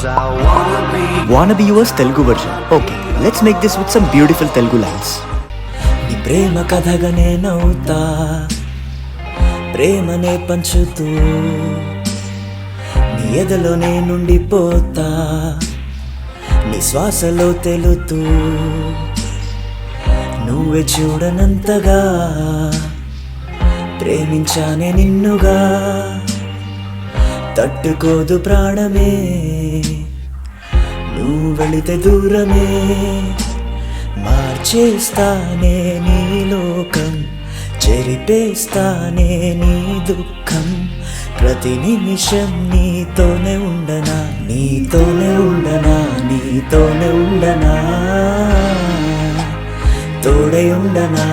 Wanna be yours Telugu version. Okay, let's make this with some beautiful Telugu lines. నీ ప్రేమ కథగా నేనవుతా, ప్రేమనే పంచుతూ నీ ఎదలోనే నుండిపోతా, నీ శ్వాసలో తెలుతూ నువ్వే చూడనంతగా ప్రేమించానే నిన్నుగా. తట్టుకోదు ప్రాణమే నువ్వు వెళితే దూరమే, మార్చేస్తానే నీ లోకం, చెరిపేస్తానే నీ దుఃఖం. ప్రతి నిమిషం నీతోనే ఉండనా, నీతోనే ఉండనా, నీతోనే ఉండనా, తోడై ఉండనా.